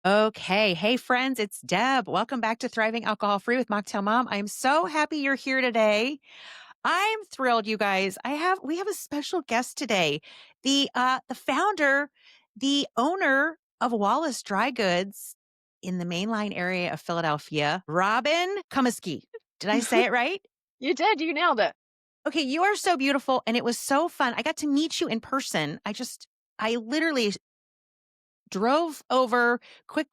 Okay. Hey, friends, it's Deb. Welcome back to Thriving Alcohol Free with Mocktail Mom. I'm so happy you're here today. I'm thrilled, you guys. We have a special guest today. The founder, the owner of Wallace Dry Goods in the mainline area of Philadelphia, Robin Cummiskey. Did I say it right? You did. You nailed it. Okay, you are so beautiful and it was so fun. I got to meet you in person. I literally drove over quick.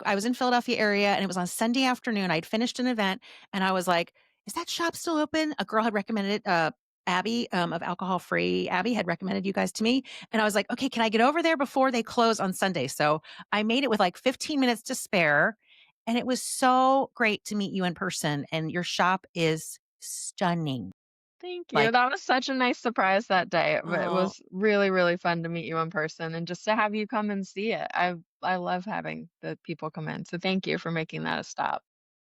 I was in Philadelphia area and it was on Sunday afternoon. I'd finished an event and I was like, is that shop still open? A girl had recommended it, Abby of Alcohol Free. Abby had recommended you guys to me. And I was like, okay, can I get over there before they close on Sunday? So I made it with like 15 minutes to spare. And it was so great to meet you in person. And your shop is stunning. Thank you. Like, That was such a nice surprise that day. It oh, was really, really fun to meet you in person and just to have you come and see it. I love having the people come in. So thank you for making that a stop.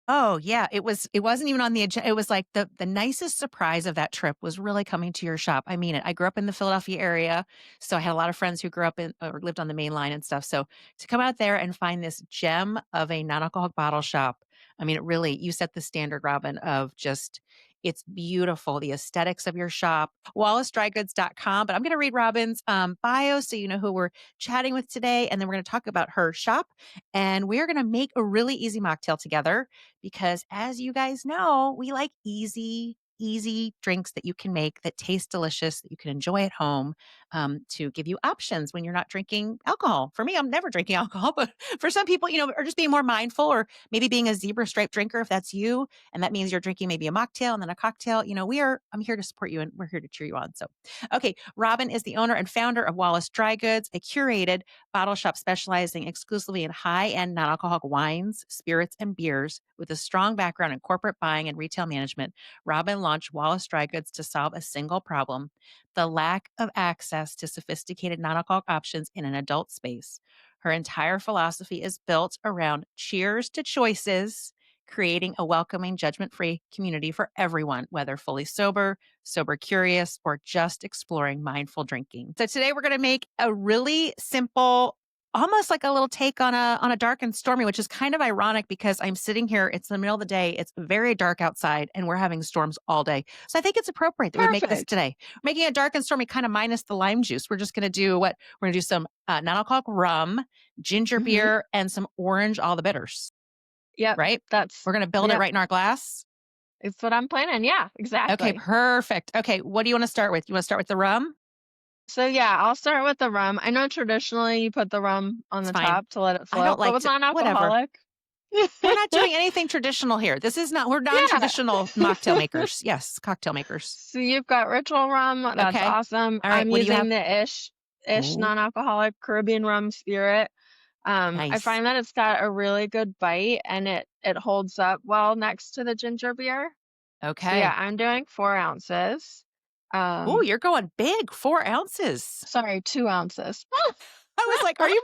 Oh, yeah, it wasn't even on the agenda. It was like the nicest surprise of that trip was really coming to your shop. I mean it. I grew up in the Philadelphia area, so I had a lot of friends who grew up in or lived on the main line and stuff. So to come out there and find this gem of a non-alcoholic bottle shop, I mean, it really, you set the standard, Robin, of just it's beautiful, the aesthetics of your shop, wallacedrygoods.com. But I'm going to read Robin's bio so you know who we're chatting with today. And then we're going to talk about her shop. And we're going to make a really easy mocktail together because as you guys know, we like easy drinks that you can make that taste delicious, that you can enjoy at home, to give you options when you're not drinking alcohol. For me, I'm never drinking alcohol, but for some people, are just being more mindful or maybe being a zebra stripe drinker, if that's you, and that means you're drinking maybe a mocktail and then a cocktail, I'm here to support you and we're here to cheer you on. So, okay. Robin is the owner and founder of Wallace Dry Goods, a curated bottle shop specializing exclusively in high-end non-alcoholic wines, spirits, and beers. With a strong background in corporate buying and retail management, Robin launched Wallace Dry Goods to solve a single problem: the lack of access to sophisticated non-alcoholic options in an adult space. Her entire philosophy is built around cheers to choices, creating a welcoming, judgment-free community for everyone, whether fully sober, sober curious, or just exploring mindful drinking. So today we're going to make a really simple, almost like a little take on a dark and stormy, which is kind of ironic because I'm sitting here, it's the middle of the day, it's very dark outside, and we're having storms all day. So I think it's appropriate that we make this Perfect. today. We're making it dark and stormy, kind of minus the lime juice. We're just going to do what? We're going to do some non-alcoholic rum, ginger Hmm. beer, and some orange, all the bitters, Yep. right? That's, We're going to build it yep. right in our glass. It's what I'm planning. Yeah, Okay, exactly. perfect. Okay, what do you want to start with? You want to start with the rum? So yeah, I'll start with the rum. I know traditionally you put the rum on It's the fine. top to let it I don't float, but like with to, whatever. non-alcoholic. We're not doing anything traditional here. We're Yeah. non-traditional mocktail makers. Yes, cocktail makers. So you've got ritual rum. That's Okay. awesome. All right. I'm What do you using have? the ish Oh, non-alcoholic Caribbean rum spirit. I nice. find that it's got a really good bite and it holds up well next to the ginger beer. So yeah, Okay. I'm doing 4 ounces. Oh, Um, you're going big. 4 ounces. sorry, 2 ounces. I was like, what are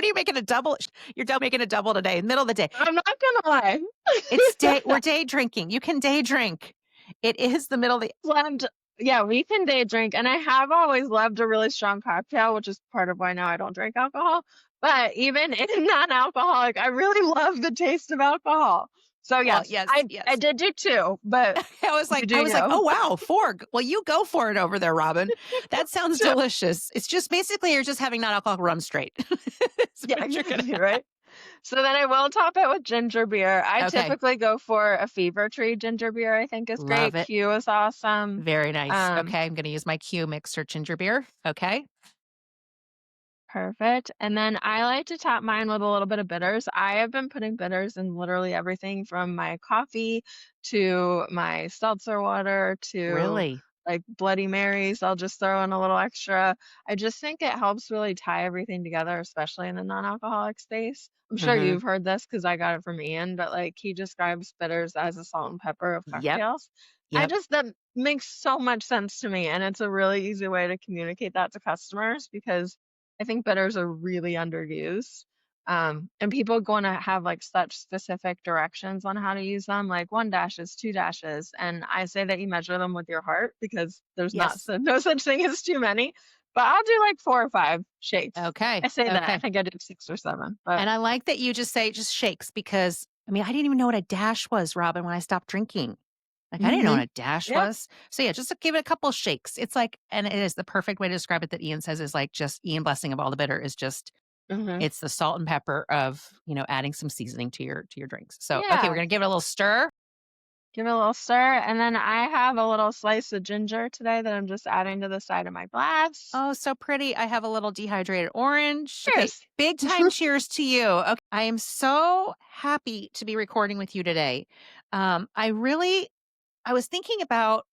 you making a double? You're making a double today, middle of the day. I'm not gonna lie. We're day drinking. You can day drink. It is the middle of the, Loved, yeah, we can day drink, and I have always loved a really strong cocktail, which is part of why now I don't drink alcohol. But even in non-alcoholic, I really love the taste of alcohol. So well, yes, yes, I yes. did do two, but you I do was like, you. oh wow, four. Well, you go for it over there, Robin. That sounds Two. delicious. It's just basically you're just having non-alcoholic rum straight. That's Yeah, what you're gonna exactly, right? So then I will top it with ginger beer. I have. Okay. typically go for a Fever Tree ginger beer, I think is Love great. it. Q is awesome. Very nice. Um, Okay. I'm gonna use my Q mixer ginger beer. Okay. Perfect. And then I like to top mine with a little bit of bitters. I have been putting bitters in literally everything from my coffee to my seltzer water to Really? like Bloody Marys. I'll just throw in a little extra. I just think it helps really tie everything together, especially in the non-alcoholic space. I'm sure Mm-hmm. you've heard this because I got it from Ian, but like he describes bitters as a salt and pepper of Yep. cocktails. Yep. That makes so much sense to me. And it's a really easy way to communicate that to customers because I think bitters are really underused. And people going to have like such specific directions on how to use them, like 1 dashes, 2 dashes. And I say that you measure them with your heart because there's not Yes. so, no such thing as too many. But I'll do like 4 or 5 shakes. Okay. I say that. I Okay. think I did 6 or 7, but And I like that you just say just shakes because I mean, I didn't even know what a dash was, Robin, when I stopped drinking. Like I didn't know what mhm. a dash Yep. was. So yeah, just to give it a couple shakes. It's like, and it is the perfect way to describe it that Ian says is like just Ian blessing of all the bitter is just Mhm. it's the salt and pepper of, adding some seasoning to your drinks. So okay, we're Yeah. gonna give it a little stir. Give it a little stir, and then I have a little slice of ginger today that I'm just adding to the side of my glass. Oh, so pretty. I have a little dehydrated orange. Okay, Cheers. big time cheers to you. Okay. I am so happy to be recording with you today. I was thinking about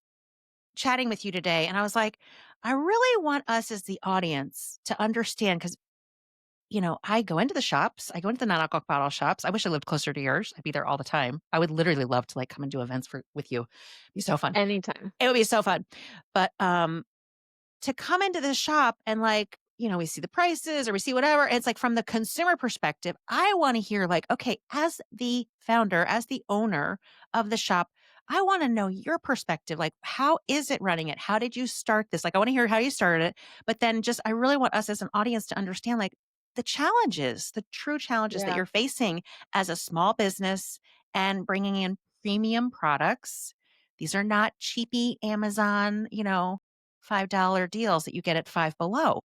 chatting with you today and I was like, I really want us as the audience to understand because, I go into the shops, I go into the non-alcoholic bottle shops. I wish I lived closer to yours. I'd be there all the time. I would literally love to like come and do events with you. It'd be so fun. Anytime. It would be so fun. But to come into the shop and like, we see the prices or we see whatever. It's like from the consumer perspective, I want to hear like, okay, as the founder, as the owner of the shop, I want to know your perspective. Like, how is it running it? How did you start this? Like, I want to hear how you started it. But then just, I really want us as an audience to understand like the challenges, the true challenges that Yeah. you're facing as a small business and bringing in premium products. These are not cheapy Amazon, $5 deals that you get at Five Below.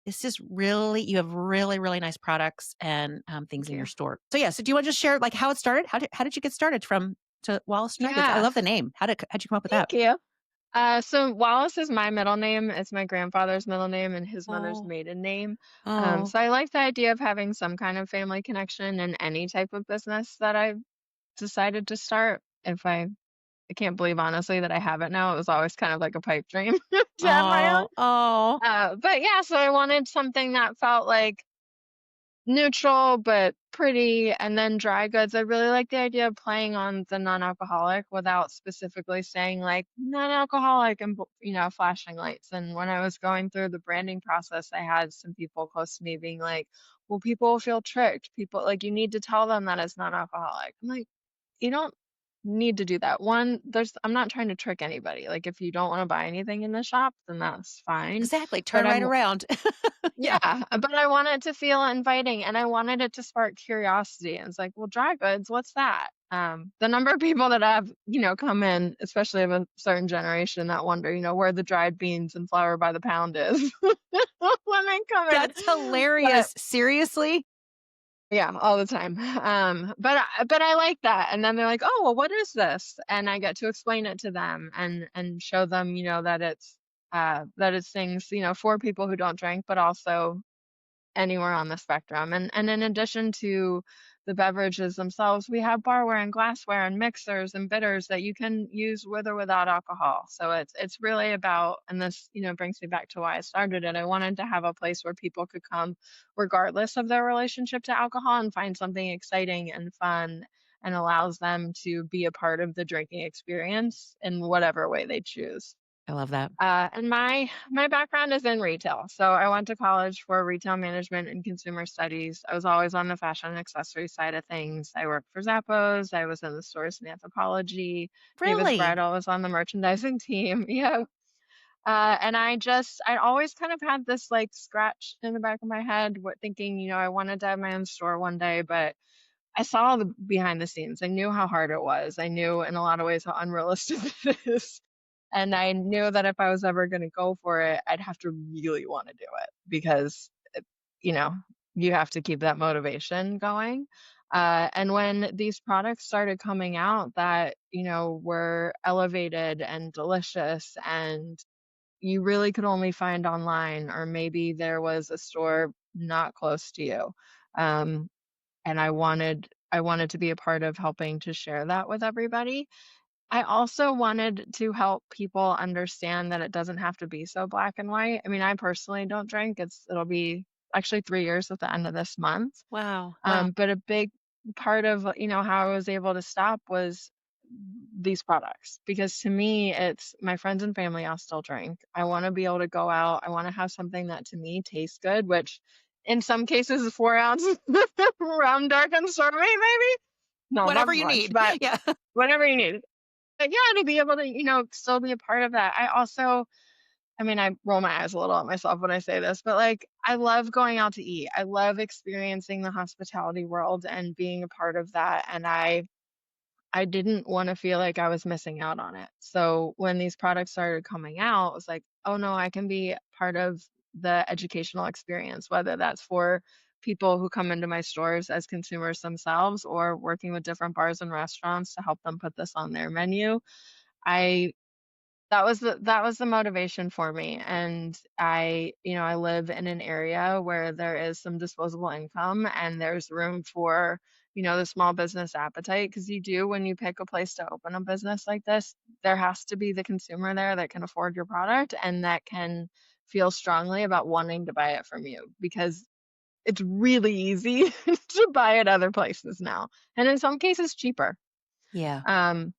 This is really you have really, really nice products and, things Thank in your you. store. So, yeah, so do you wanna just share, like, how it started? How did you get started from to Wallace Dry Goods? I Yeah. love the name. How'd you come up with that? Thank you. So Wallace is my middle name. It's my grandfather's middle name and his mother's Oh, maiden name. oh, So I like the idea of having some kind of family connection in any type of business that I've decided to start. I can't believe honestly that I have it now. It was always kind of like a pipe dream to have my own. oh, oh. But yeah, so I wanted something that felt like neutral but pretty, and then dry goods. I really like the idea of playing on the non-alcoholic without specifically saying like non-alcoholic and flashing lights. And when I was going through the branding process, I had some people close to me being like, "Well, people will feel tricked. People like you need to tell them that it's non-alcoholic." I'm like, "You don't need to do that. One, there's I'm not trying to trick anybody. Like if you don't want to buy anything in the shop, then that's fine." Exactly, But turn right around. Yeah. yeah, but I want it to feel inviting and I wanted it to spark curiosity. And it's like, well, dry goods, what's that? The number of people that have, come in, especially of a certain generation that wonder, where the dried beans and flour by the pound is when they come in. That's But hilarious. Seriously? yeah, all the time. But I like that. And then they're like, oh, well, what is this? And I get to explain it to them and show them, that it's things, for people who don't drink, but also anywhere on the spectrum. And in addition to the beverages themselves, we have barware and glassware and mixers and bitters that you can use with or without alcohol. So it's really about, and this, brings me back to why I started it. I wanted to have a place where people could come regardless of their relationship to alcohol and find something exciting and fun and allows them to be a part of the drinking experience in whatever way they choose. I love that. And my background is in retail. So I went to college for retail management and consumer studies. I was always on the fashion and accessory side of things. I worked for Zappos. I was in the stores in Anthropologie. David's Really? Bridal was on the merchandising team. Yeah. And I always kind of had this like scratch in the back of my head, what thinking, I wanted to have my own store one day, but I saw the behind the scenes. I knew how hard it was. I knew in a lot of ways how unrealistic it is. And I knew that if I was ever gonna go for it, I'd have to really wanna do it because, you know, you have to keep that motivation going. And when these products started coming out that, were elevated and delicious and you really could only find online, or maybe there was a store not close to you, um, and I wanted to be a part of helping to share that with everybody. I also wanted to help people understand that it doesn't have to be so black and white. I mean, I personally don't drink. It'll be actually 3 years at the end of this month. Wow, wow. But a big part of, how I was able to stop was these products because to me, it's my friends and family, I'll still drink. I want to be able to go out. I want to have something that to me tastes good, which in some cases is 4 ounces rum, dark and stormy, maybe. No, not Whatever as you much, need. but Yeah. whatever you need. But yeah, to be able to, still be a part of that. I also I mean, I roll my eyes a little at myself when I say this, but, like, I love going out to eat. I love experiencing the hospitality world and being a part of that, and I didn't wanna feel like I was missing out on it. So, when these products started coming out, it was like, "Oh, no, I can be part of the educational experience," whether that's for people who come into my stores as consumers themselves or working with different bars and restaurants to help them put this on their menu. I that was the motivation for me, and I live in an area where there is some disposable income and there's room for, the small business appetite. Because you do when you pick a place to open a business like this, there has to be the consumer there that can afford your product and that can feel strongly about wanting to buy it from you, because it's really easy to buy at other places now, and in some cases cheaper. Yeah.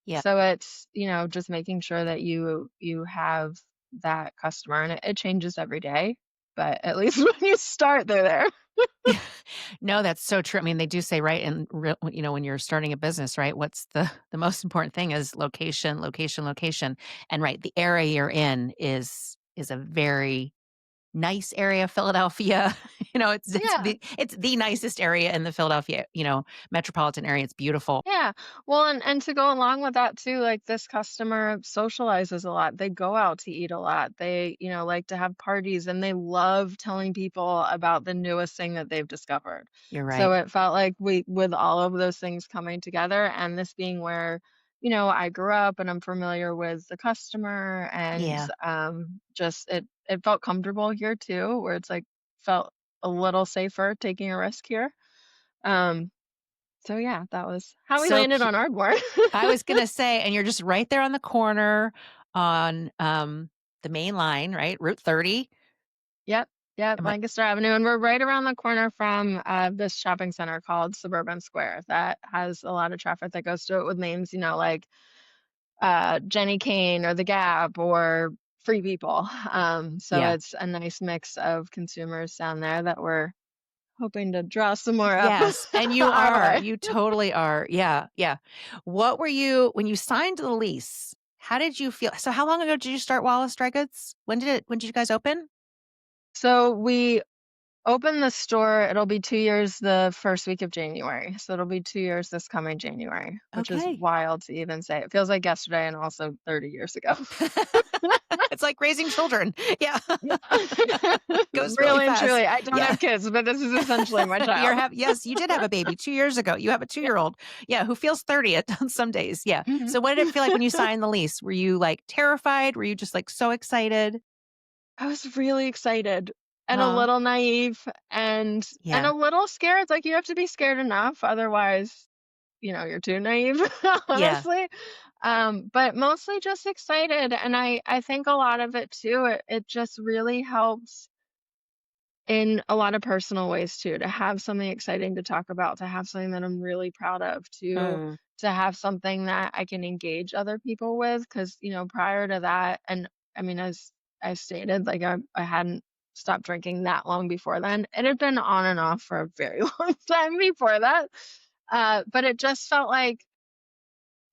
Yeah. So it's, just making sure that you have that customer, and it changes every day, but at least when you start, they're there. Yeah. No, that's so true. I mean, they do say, right, and real, when you're starting a business, right, what's the most important thing is location, location, location. And right, the area you're in is a very nice area, Philadelphia. Yeah. It's the nicest area in the Philadelphia, metropolitan area. It's beautiful. Yeah. Well, and to go along with that too, like this customer socializes a lot. They go out to eat a lot. They, like to have parties and they love telling people about the newest thing that they've discovered. You're So right. it felt like with all of those things coming together and this being where, I grew up and I'm familiar with the customer and Yeah. just it felt comfortable here too, where it's like felt a little safer taking a risk here. Um so yeah, that was how we So landed on Ardmore. I was gonna say, and you're just right there on the corner on, the main line, right? Route 30. Yep, yep, Am I Lancaster Avenue, and we're right around the corner from, this shopping center called Suburban Square that has a lot of traffic that goes to it with names, like, Jenny Kane or The Gap or Free People. So Yeah. it's a nice mix of consumers down there that we're hoping to draw some more up Yes, and you our are. way. You totally are. Yeah, yeah. What were you when you signed the lease, how did you feel? So how long ago did you start Wallace Dry Goods? When did you guys open? So we open the store, it'll be 2 years the first week of January, so it'll be 2 years this coming January, which is Okay. wild to even say. It feels like yesterday and also 30 years ago. It's like raising children. Yeah. Yeah. Goes really Really and fast. truly, I don't Yeah. have kids, but this is essentially my child. Yes, you did have a baby 2 years ago. You have a Yeah. two-year-old. Yeah, who feels 30 at on some days. Yeah. Mhm. So what did it feel like when you signed the lease? Were you, like, terrified? Were you just, like, so excited? I was really excited and a Aw. little naive and Yeah. a little scared, like, you have to be scared enough, otherwise, you're too naive, Yeah. honestly. But mostly just excited, and I think a lot of it too, it just really helps in a lot of personal ways too, to have something exciting to talk about, to have something that I'm really proud of, Mm. to have something that I can engage other people with. Because prior to that, and I mean, as I stated, like I hadn't stopped drinking that long before then. It had been on and off for a very long time before that. But it just felt like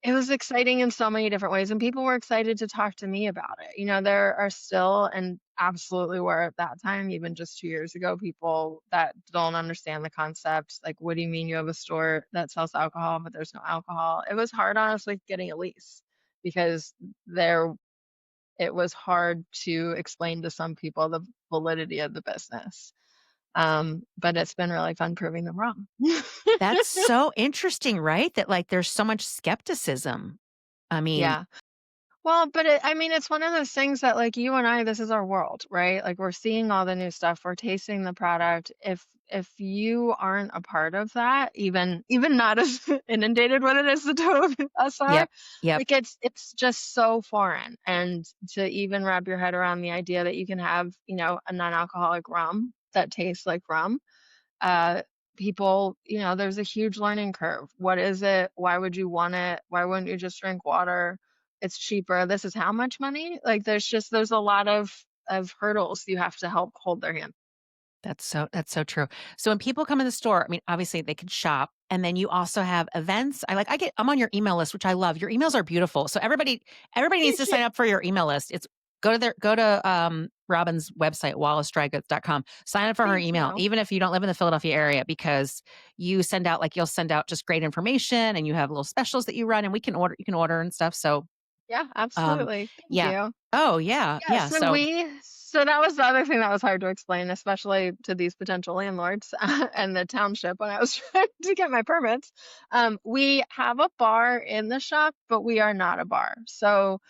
it was exciting in so many different ways, and people were excited to talk to me about it. There are still, and absolutely were at that time, even just 2 years ago, people that don't understand the concept. Like, what do you mean you have a store that sells alcohol, but there's no alcohol? It was hard, honestly, getting a lease because there it was hard to explain to some people the validity of the business. But it's been really fun proving them wrong. That's so interesting, right? That, like, there's so much skepticism. I mean, Yeah. Well, but I mean, it's one of those things that, like, you and I, this is our world, right? Like, we're seeing all the new stuff, we're tasting the product. If you aren't a part of that, even not as inundated with it as the two of us are, yep, yep. like it's just so foreign. And to even wrap your head around the idea that you can have, a non-alcoholic rum that tastes like rum, uh, people, there's a huge learning curve. What is it? Why would you want it? Why wouldn't you just drink water? It's cheaper. This is how much money? Like, there's a lot of hurdles you have to help hold their hand. That's so true. So when people come in the store, I mean, obviously they can shop, and then you also have events. I'm on your email list, which I love. Your emails are beautiful. So everybody needs Thank to you. sign up for your email list. Go to, Robin's website, wallacedrygoods.com. Sign up for her Thank email, you. even if you don't live in the Philadelphia area, because you'll send out just great information, and you have little specials that you run, and you can order and stuff, so, Yeah, um, absolutely. Thank yeah. you. Oh, yeah, Yeah, yeah, so so that was the other thing that was hard to explain, especially to these potential landlords and the township when I was trying to get my permits. We have a bar in the shop, but we are not a bar. So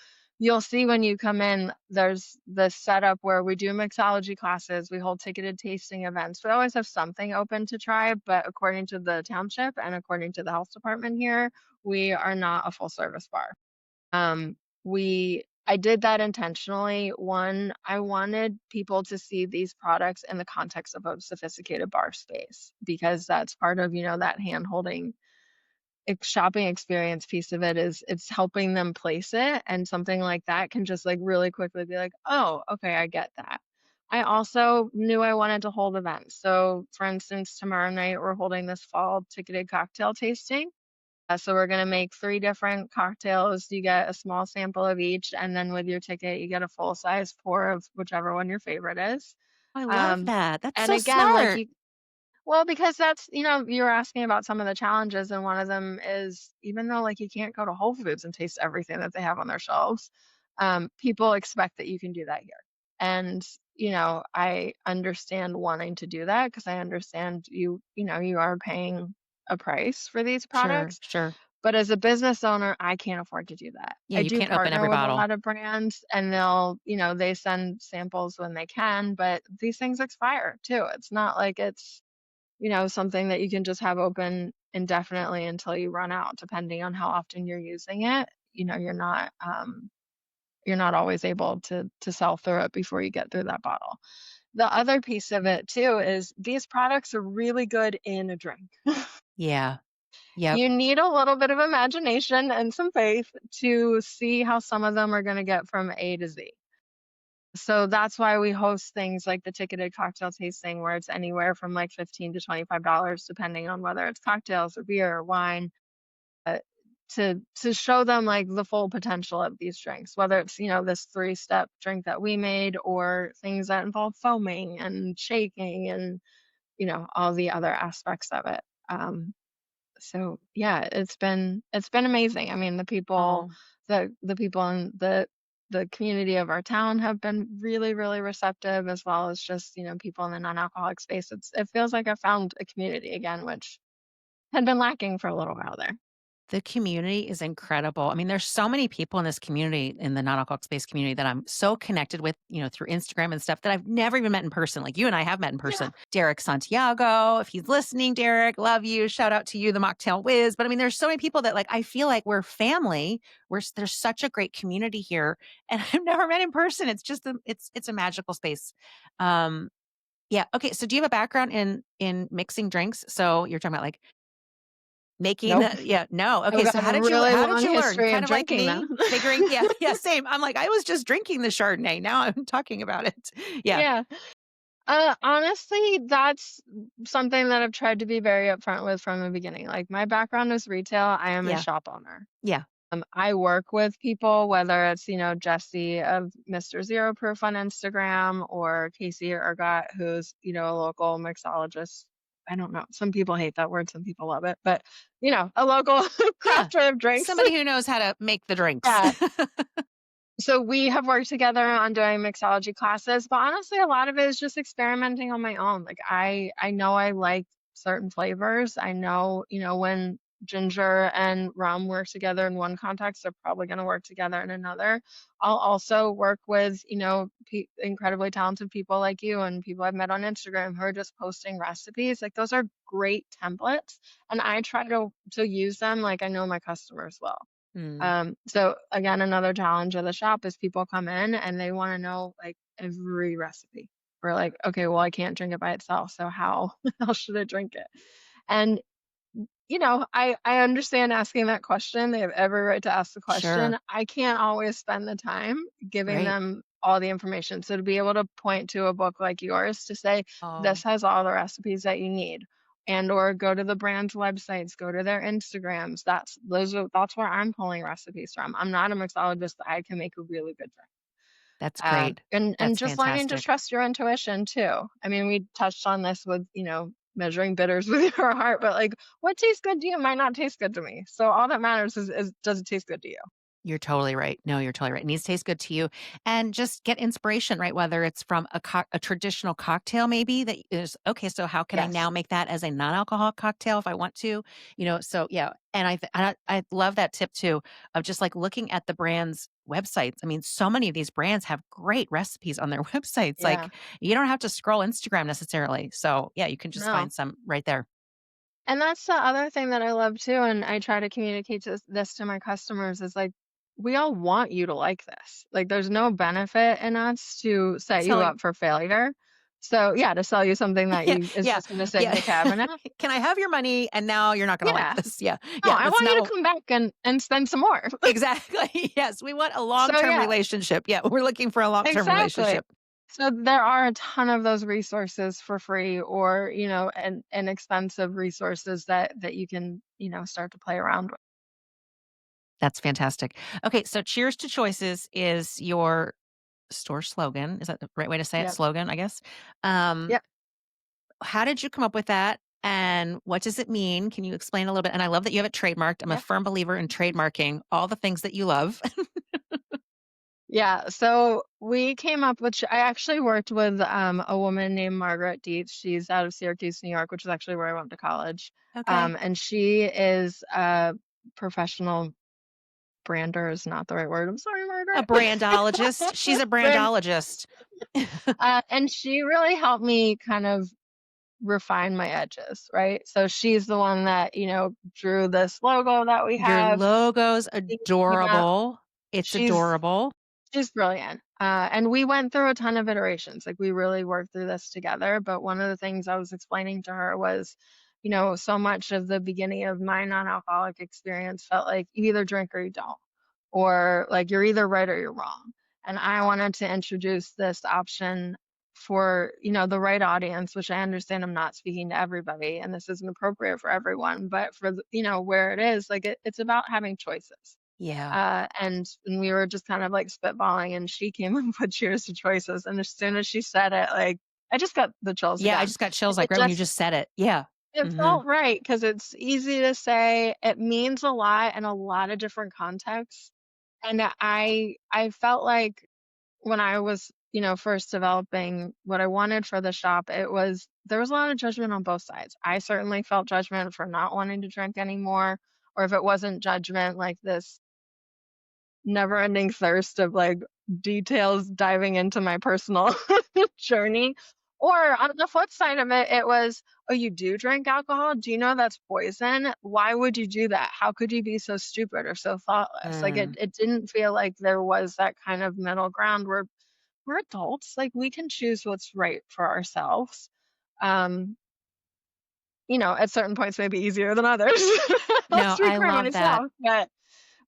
you'll see when you come in, there's the setup where we do mixology classes, we hold ticketed tasting events. We always have something open to try, but according to the township and according to the health department here, we are not a full service bar. Um, I did that intentionally. One, I wanted people to see these products in the context of a sophisticated bar space because that's part of, that hand-holding shopping experience piece of it is it's helping them place it, and something like that can just like really quickly be like, "Oh, okay, I get that." I also knew I wanted to hold events. So, for instance, tomorrow night we're holding this fall ticketed cocktail tasting. So we're gonna make 3 different cocktails. You get a small sample of each, and then with your ticket, you get a full size pour of whichever one your favorite is. I love Um, that. That's and so again, like smart. you well, because that's you were asking about some of the challenges, and one of them is even though, like, you can't go to Whole Foods and taste everything that they have on their shelves, people expect that you can do that here. And, I understand wanting to do that because I understand you are paying a price for these Sure, products. sure. But as a business owner, I can't afford to do that. Yeah, I you do can't open partner every with a bottle. lot of brands and they send samples when they can, but these things expire too. It's not like it's, something that you can just have open indefinitely until you run out, depending on how often you're using it. You're not always able to sell through it before you get through that bottle. The other piece of it too is these products are really good in a drink. Yeah. Yep. You need a little bit of imagination and some faith to see how some of them are gonna get from A to Z. So that's why we host things like the ticketed cocktail tasting where it's anywhere from like 15 to $25 depending on whether it's cocktails or beer or wine, uh, to show them like the full potential of these drinks, whether it's, this three-step drink that we made or things that involve foaming and shaking and, all the other aspects of it. So yeah, it's been amazing. I mean, Oh, the people in the community of our town have been really, really receptive, as well as just, people in the non-alcoholic space. It feels like I found a community again, which had been lacking for a little while there. the community is incredible. I mean, there's so many people in this community, in the non-alcoholic space community, that I'm so connected with, through Instagram and stuff, that I've never even met in person. Like you and I have met in Yeah. person. Derek Santiago, if he's listening, Derek, love you. Shout out to you, the Mocktail Whiz. But I mean, there's so many people that like I feel like we're family. There's such a great community here, and I've never met in person. It's just it's a magical space. Um, yeah. Okay. So do you have a background in mixing drinks? So you're talking about like making Nope. the yeah, no. I've Okay, so got a really how did long you learn? history Kind of of like drinking me, them. figuring yeah, yeah, same. I'm like, I was just drinking the Chardonnay. Now I'm talking about it. Yeah, Yeah. Honestly, that's something that I've tried to be very upfront with from the beginning. Like my background is retail. I am a yeah, shop owner. yeah, I work with people, whether it's, Jesse of Mr. Zero Proof on Instagram or Casey Ergot, who's, a local mixologist. I don't know. Some people hate that word, some people love it, but, a local yeah. crafter of drinks. Somebody who knows how to make the drinks. Yeah. So we have worked together on doing mixology classes, but honestly, a lot of it is just experimenting on my own. Like I know I like certain flavors. I know, when ginger and rum work together in one context, they're probably going to work together in another. I'll also work with, incredibly talented people like you and people I've met on Instagram who are just posting recipes. Like those are great templates, and I try to use them like I know my customers will. Hmm, So again, another challenge of the shop is people come in and they want to know like every recipe. We're like, okay, well, I can't drink it by itself. So how, how should I drink it? And I understand asking that question. They have every right to ask the sure, question. I can't always spend the time giving right. them all the information. So to be able to point to a book like yours to say, Oh, this has all the recipes that you need, and or go to the brand's websites, go to their Instagrams. That's where I'm pulling recipes from. I'm not a mixologist. I can make a really good drink. That's great. And That's just learning to fantastic. trust your intuition too. I mean, we touched on this with, measuring bitters with your heart, but like what tastes good to you might not taste good to me. So all that matters is does it taste good to you? You're totally right. No, you're totally right. It needs to taste good to you, and just get inspiration, right? Whether it's from a traditional cocktail maybe that is, "Okay, so how can I now Yes. make that as a non-alcoholic cocktail if I want to?" So yeah, and I love that tip too of just, like, looking at the brand's websites. I mean, so many of these brands have great recipes on their websites, Yeah. like, you don't have to scroll Instagram necessarily. So, yeah, you can just No. find some right there. And that's the other thing that I love too, and I try to communicate this to my customers is like, we all want you to like this. Like, there's no benefit in us to set you Selling up for failure. So yeah, to sell you something that Yeah, you is yeah, just going to sit in yeah. the cabinet. "Can I have your money, and now you're not gonna like Yeah. this?" Yeah, No, yeah, I that's want you not to what come back and spend some more. exactly, yes, we want a So long-term yeah, relationship. Yeah, we're looking for a long-term exactly. relationship. So there are a ton of those resources for free or, and inexpensive resources that you can, start to play around with. That's fantastic. Okay, so Cheers to Choices is your store slogan. Is that the right way to say it? Yep. Slogan, I guess. Um, Yep. how did you come up with that, and what does it mean? Can you explain a little bit? And I love that you have it trademarked. I'm a Yeah. firm believer in trademarking all the things that you love. Yeah, so we came up with I actually worked with, a woman named Margaret Dietz. She's out of Syracuse, New York, which is actually where I went to college. Okay. And she is a professional brander is not the right word. I'm sorry, A Margaret. brandologist. She's a Brand brandologist. and she really helped me kind of refine my edges, right? So she's the one that, drew this logo that we Your have. logo's Yeah, adorable. It's she's adorable. She's brilliant. And we went through a ton of iterations. Like we really worked through this together. But one of the things I was explaining to her was, so much of the beginning of my non-alcoholic experience felt like you either drink or you don't, or like you're either right or you're wrong. And I wanted to introduce this option for, the right audience, which I understand I'm not speaking to everybody and this isn't appropriate for everyone, but for, where it is, like it's about having choices. Yeah. And we were just kind of like spitballing, and she came and put cheers to choices. And as soon as she said it, like I just got the chills Yeah, I again. just got chills, like, It right when you just just said it. Yeah. it Mhm. felt right because it's easy to say. It means a lot in a lot of different contexts. And I felt like when I was, first developing what I wanted for the shop, there was a lot of judgment on both sides. I certainly felt judgment for not wanting to drink anymore, or if it wasn't judgment, like this never-ending thirst of, like, details diving into my personal journey. Or on the flip side of it, it was, "Oh, you do drink alcohol? Do you know that's poison? Why would you do that? How could you be so stupid or so thoughtless?" Like, Mm. it didn't feel like there was that kind of middle ground where we're adults, like, we can choose what's right for ourselves. Um, at certain points may be easier than others. I'll No, speak I for love that. myself,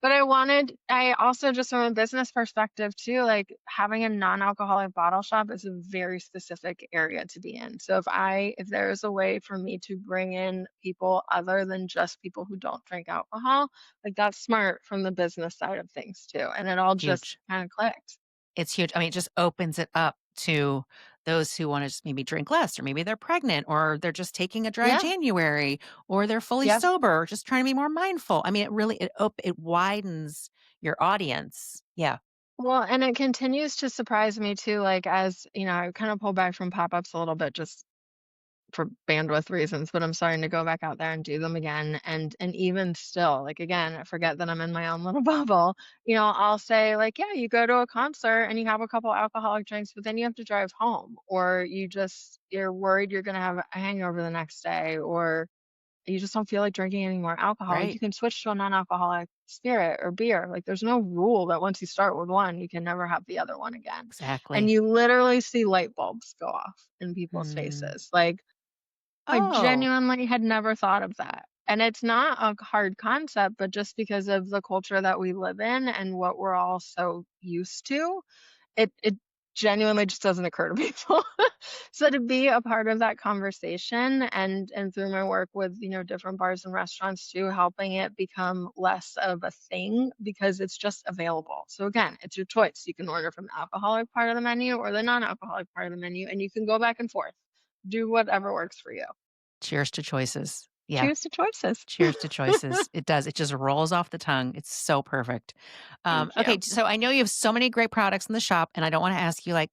but I also just from a business perspective too, like having a non-alcoholic bottle shop is a very specific area to be in. So if there is a way for me to bring in people other than just people who don't drink alcohol, like that's smart from the business side of things too. And it all just Huge. kind of clicked. It's huge. I mean, it just opens it up to those who wanna just maybe drink less, or maybe they're pregnant, or they're just taking a dry Yeah. January, or they're fully Yeah. sober, just trying to be more mindful. I mean, it widens your audience. Yeah. Well, and it continues to surprise me too, like as I kind of pull back from pop-ups a little bit just for bandwidth reasons, but I'm starting to go back out there and do them again. And even still, like again, I forget that I'm in my own little bubble. I'll say like, yeah, you go to a concert and you have a couple alcoholic drinks, but then you have to drive home, or you're worried you're gonna have a hangover the next day, or you just don't feel like drinking any more alcohol. You Right. can switch to a non-alcoholic spirit or beer. Like there's no rule that once you start with one, you can never have the other one again. And Exactly. you literally see light bulbs go off in people's Mm. faces. Like I Oh, genuinely had never thought of that. And it's not a hard concept, but just because of the culture that we live in and what we're all so used to, it genuinely just doesn't occur to people. So to be a part of that conversation and through my work with, different bars and restaurants too, helping it become less of a thing because it's just available. So again, it's your choice. You can order from the alcoholic part of the menu or the non-alcoholic part of the menu, and you can go back and forth. Do whatever works for you. Cheers to choices. Yeah. Cheers to choices. Cheers to choices. It does. It just rolls off the tongue. It's so perfect. Thank Okay, you. so I know you have so many great products in the shop, and I don't want to ask you like,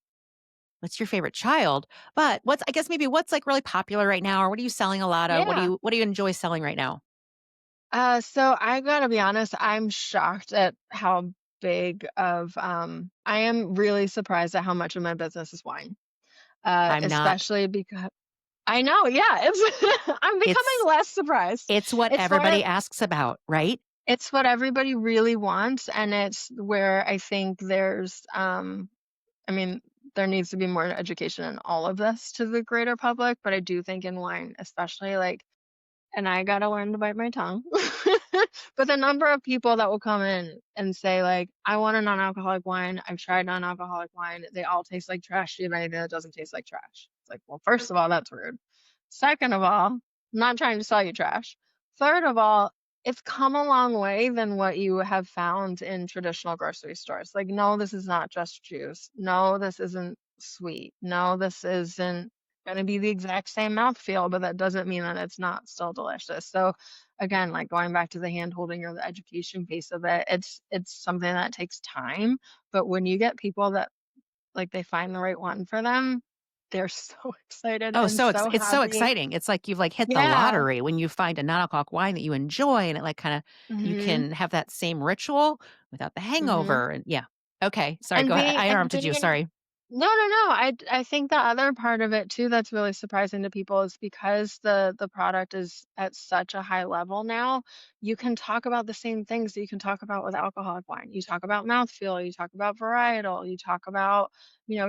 what's your favorite child? But what's I guess maybe what's like really popular right now, or what are you selling a lot of? Yeah. What do you enjoy selling right now? So I gotta be honest, I'm shocked at how big of I am really surprised at how much of my business is wine. I'm not. Especially because I know, yeah, it's I'm becoming It's less surprised. it's what It's everybody what asks about, right? it's what everybody really wants, and it's where I think there's I mean, there needs to be more education in all of this to the greater public, but I do think in wine, especially like and I gotta learn to bite my tongue. But the number of people that will come in and say, like, "I want a non-alcoholic wine. I've tried non-alcoholic wine. They all taste like trash. Do you have anything that doesn't taste like trash?" It's like, well, first of all, that's rude. Second of all, I'm not trying to sell you trash. Third of all, it's come a long way than what you have found in traditional grocery stores. Like, no, this is not just juice. No, this isn't sweet. No, this isn't gonna be the exact same mouthfeel, but that doesn't mean that it's not still delicious. So again, like going back to the hand holding or the education piece of it, it's something that takes time. But when you get people that like they find the right one for them, they're so excited Oh, and so it's so happy. exciting. It's like you've like hit the Yeah. lottery when you find a non-alcoholic wine that you enjoy and it like kind of you Mhm. can have that same ritual without the Mhm. hangover and yeah. Okay, sorry, go ahead. I And interrupted you. being Sorry. no, no, no. I think the other part of it too that's really surprising to people is because the product is at such a high level now, you can talk about the same things that you can talk about with alcoholic wine. You talk about mouthfeel, you talk about varietal, you talk about,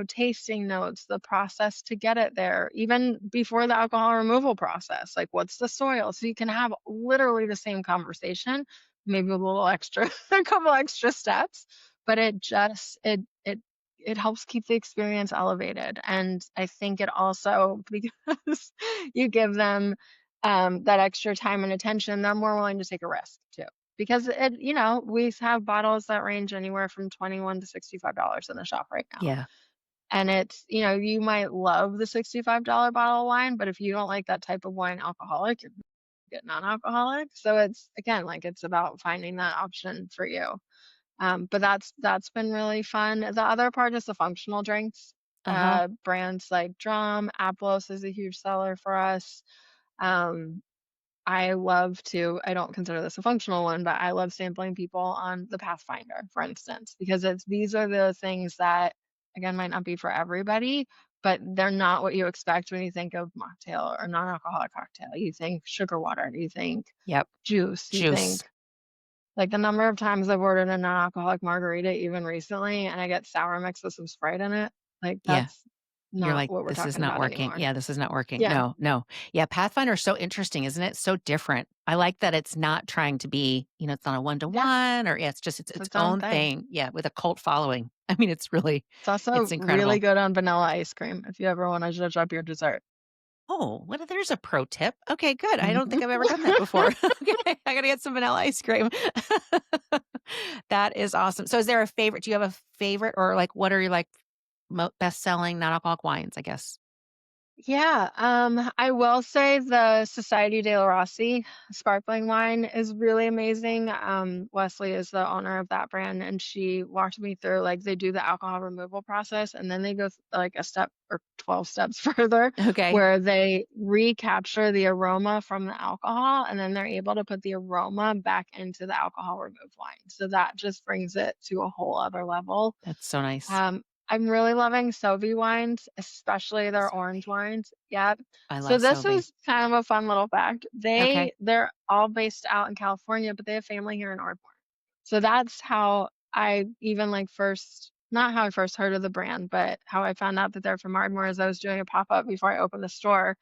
tasting notes, the process to get it there, even before the alcohol removal process. Like what's the soil? So you can have literally the same conversation, maybe with a little extra, a couple extra steps, but it helps keep the experience elevated, and I think it also because you give them, that extra time and attention, they're more willing to take a risk too. Because we have bottles that range anywhere from 21 to $65 in the shop right now, Yeah. and it's you might love the $65 bottle of wine, but if you don't like that type of wine alcoholic, you're gonna get non-alcoholic, so it's again, like, it's about finding that option for you. But that's been really fun. The other part is the functional drinks. Uh-huh. Brands like Drum, Aplos is a huge seller for us. Um, I love to I don't consider this a functional one, but I love sampling people on the Pathfinder, for instance, because these are the things that, again, might not be for everybody, but they're not what you expect when you think of mocktail or non-alcoholic cocktail. You think sugar water, you think Yep. juice, you Juice. think like, the number of times I've ordered a non-alcoholic margarita even recently, and I get sour mix with some Sprite in it, like, Yeah. that's You're not like, what we're "This is talking not about working." anymore. Yeah, this is not working. Yeah. No, no. Yeah, Pathfinder is so interesting, isn't it? So different. I like that it's not trying to be, it's not a Yeah, one-to-one or yeah, it's just it's it's its its own own thing. thing. Yeah, with a cult following. I mean, it's really It's also it's really incredible. good on vanilla ice cream if you ever wanna zhuzh up your dessert. Oh, well, there's a pro tip. Okay, good. I don't Mhm. think I've ever done that before. Okay, I gotta get some vanilla ice cream. That is awesome. So is there a favorite? Do you have a favorite or like what are your like best-selling non-alcoholic wines, I guess? Yeah, I will say the Society dei Rossi sparkling wine is really amazing. Leslie is the owner of that brand, and she walked me through like they do the alcohol removal process, and then they go like a step or 12 steps further, Okay. where they recapture the aroma from the alcohol, and then they're able to put the aroma back into the alcohol removed wine. So that just brings it to a whole other level. That's so nice. I'm really loving Sovi wines, especially their orange Sobe. wines. Yep. I So love this Sobe. is kind of a fun little fact. Okay. They're all based out in California, but they have family here in Ardmore. So that's how I even like first not how I first heard of the brand, but how I found out that they're from Ardmore as I was doing a pop-up before I opened the store.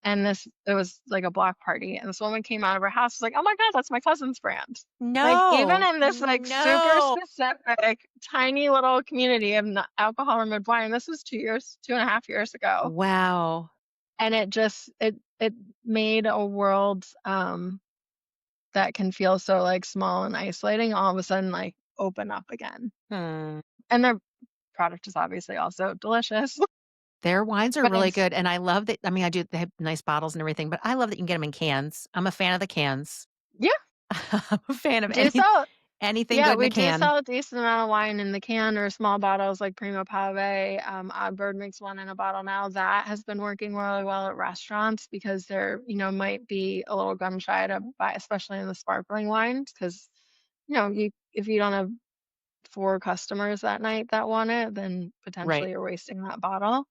and it was like a block party, and this woman came out of her house, was like, "Oh my god, that's my cousin's brand." Like, even No. in this, like, super No. specific, tiny little community of n alcohol and red wine, this was 2.5 years ago, Wow. and it made a world, that can feel so, like, small and isolating all of a sudden, like, open up again. Hmm. And their product is obviously also delicious, Their wines are but really it's good, and I love that I mean, I do they have nice bottles and everything, but I love that you can get them in cans. I'm a fan of the cans. yeah, I'm a fan of do sell anything yeah, good in a we do can. sell a decent amount of wine in the can or small bottles like Primo Pave. Oddbird makes one in a bottle now. That has been working really well at restaurants because they're, might be a little gun shy to buy, especially in the sparkling wines, because, you if you don't have 4 customers that night that want it, then Right. potentially you're wasting that bottle.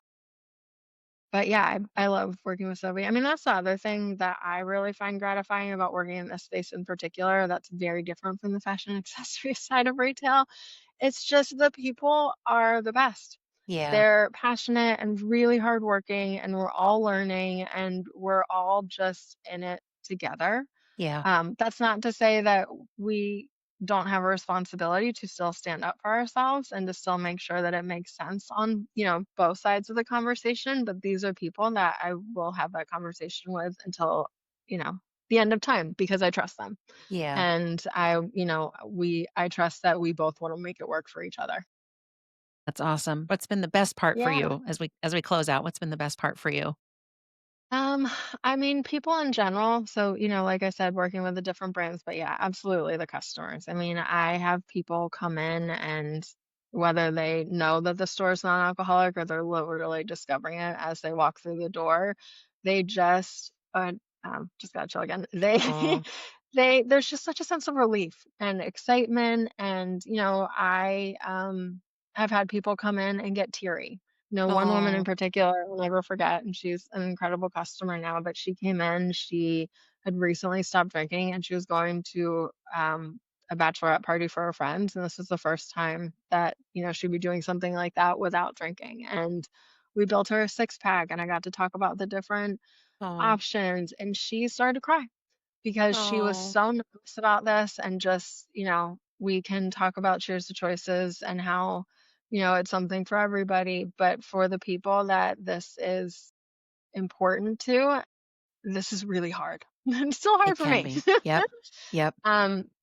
But yeah, I love working with Sophie. I mean, that's the other thing that I really find gratifying about working in this space in particular that's very different from the fashion accessory side of retail. It's just the people are the best. Yeah. They're passionate and really hardworking, and we're all learning, and we're all just in it together. Yeah. That's not to say that we don't have a responsibility to still stand up for ourselves and to still make sure that it makes sense on, both sides of the conversation. But these are people that I will have that conversation with until, you know, the end of time because I trust them. Yeah. And I trust that we both want to make it work for each other. That's awesome. What's been the best part for Yeah. you as we close out? What's been the best part for you? Um, I mean, people in general. So, like I said, working with the different brands, but yeah, absolutely the customers. I mean, I have people come in and whether they know that the store is non-alcoholic or they're literally discovering it as they walk through the door, they just got chill again. They Oh. there's just such a sense of relief and excitement. And, have had people come in and get teary. One woman in Oh. particular I'll never forget, and she's an incredible customer now, but she came in, she had recently stopped drinking, and she was going to, a bachelorette party for her friends, and this was the first time that, she'd be doing something like that without drinking, and we built her a six-pack, and I got to talk about the different Oh. options, and she started to cry because she was Oh. so nervous about this and just, we can talk about cheers to choices and how, it's something for everybody, but for the people that this is important to, this is really hard. It's still hard It for can me. be. Yep. Yep.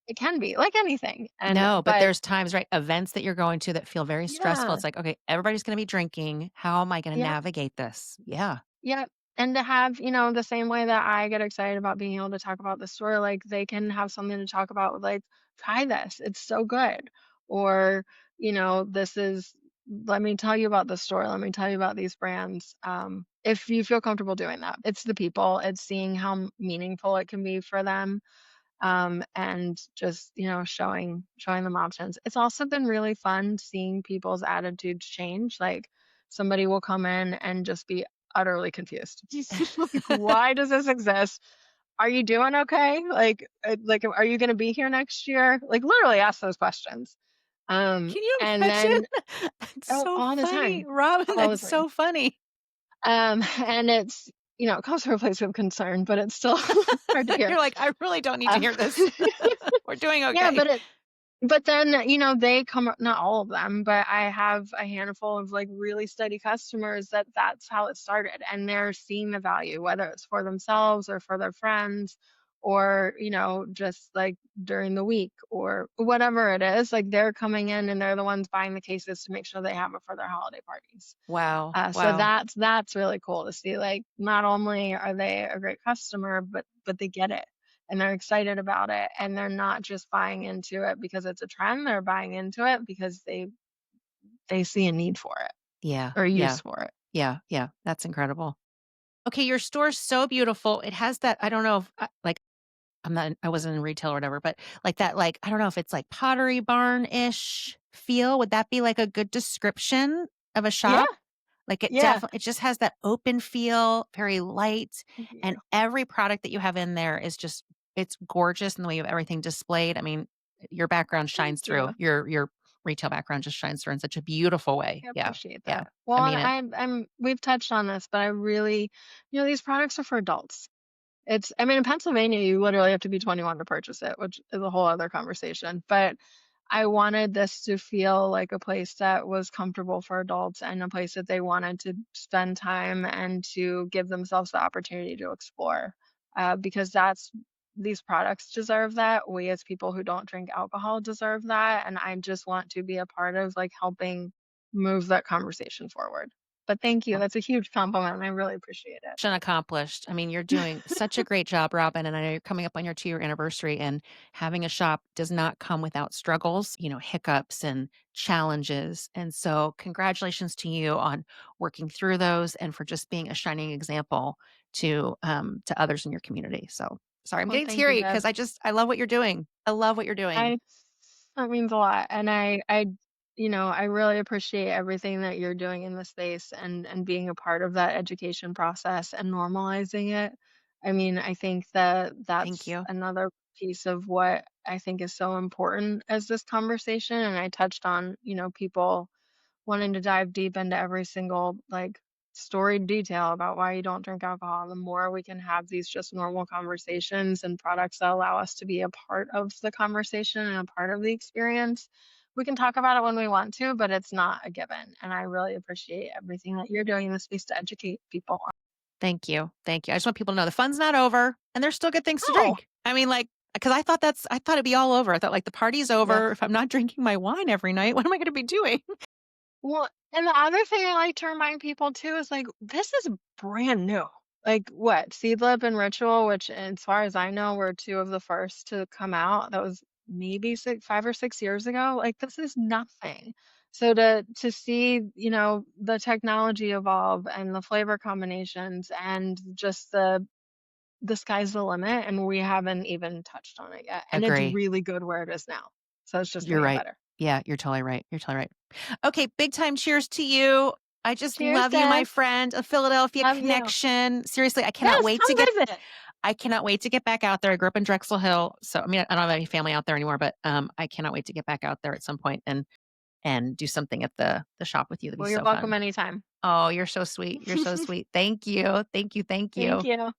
It can be like anything. And No, but but there's times, right, events that you're going to that feel very stressful. yeah, It's like, okay, everybody's gonna be drinking. How am I gonna yeah. navigate this? Yeah. Yeah, and to have, the same way that I get excited about being able to talk about the store, like, they can have something to talk about, like, "Try this, it's so good." Or, "This is let me tell you about the store, let me tell you about these brands." If you feel comfortable doing that. It's the people, it's seeing how meaningful it can be for them, and just, showing them options. It's also been really fun seeing people's attitudes change, like, somebody will come in and just be utterly confused. Like, "Why does this exist? Are you doing okay? Are you gonna be here next year?" Like, literally ask those questions. Can you And imagine? then That's oh, so all the funny. time, Robin, all the that's time. so funny. And it comes from a place of concern, but it's still hard to hear. You're like, "I really don't need to Uh, hear this. We're doing yeah, okay." but then, they come not all of them, but I have a handful of, like, really steady customers that's how it started, and they're seeing the value, whether it's for themselves or for their friends or, just, like, during the week or whatever it is, like, they're coming in and they're the ones buying the cases to make sure they have it for their holiday parties. Wow. So Wow. that's really cool to see, like, not only are they a great customer, but they get it, and they're excited about it, and they're not just buying into it because it's a trend, they're buying into it because they see a need for it Yeah. or a Yeah. use for it. Yeah. Yeah. That's incredible. Okay, your store's so beautiful. It has that I don't know if like I wasn't in retail or whatever, but like that like I don't know if it's like Pottery Barn-ish feel. Would that be like a good description of a Yeah, shop? Like yeah. it just has that open feel, very light, Thank you. and every product that you have in there is just it's gorgeous in the way you have everything displayed. I mean, your background Thank shines through. you. retail background just shines through in such a beautiful way. I Yeah. appreciate Yeah. that. Well, I and mean it. we've touched on this, but I really, these products are for adults. I mean, in Pennsylvania, you literally have to be 21 to purchase it, which is a whole other conversation. But I wanted this to feel like a place that was comfortable for adults and a place that they wanted to spend time and to give themselves the opportunity to explore. Because these products deserve that. We as people who don't drink alcohol deserve that. And I just want to be a part of like helping move that conversation forward. But thank you. That's a huge compliment. And I really appreciate it. Mission accomplished. I mean, you're doing such a great job, Robin, and I know you're coming up on your 2-year anniversary, and having a shop does not come without struggles, hiccups and challenges. And so, congratulations to you on working through those and for just being a shining example to others in your community. So, sorry, I'm Well, getting thank you, teary Deb. because I love what you're doing. I love what you're doing. I That means a lot, and I really appreciate everything that you're doing in the space and being a part of that education process and normalizing it. I mean, I think that Thank that's you. another piece of what I think is so important as this conversation, and I touched on, people wanting to dive deep into every single like storied detail about why you don't drink alcohol. The more we can have these just normal conversations and products that allow us to be a part of the conversation and a part of the experience, we can talk about it when we want to, but it's not a given. And I really appreciate everything that you're doing in this space to educate people. Thank you. Thank you. I just want people to know the fun's not over and there's still good things to Oh, drink. I mean, like, because I thought it'd be all over. I thought like the party's over. yes. If I'm not drinking my wine every night, what am I going to be doing? Well, and the other thing I like to remind people too is like this is brand new. Like what? Seedlip and Ritual, which as far as I know were two of the first to come out. That was maybe 5 or 6 years ago. Like this is nothing. So to see, the technology evolve and the flavor combinations and just the sky's the limit and we haven't even touched on it yet. And it's Agree. really good where it is now. So it's just You're gonna get right. better. Yeah, you're totally right. You're totally right. Okay, big time cheers to you. I just Cheers, love you, my Deb. friend. A Philadelphia Love you. connection. Seriously, Yes, come visit. I cannot wait to get back out there. I grew up in Drexel Hill, so I mean, I don't have any family out there anymore, but I cannot wait to get back out there at some point and do something at the shop with you. That'd be Well, you're so welcome fun. anytime. Oh, you're so sweet. You're so sweet. Thank you. Thank you. Thank Thank you. you.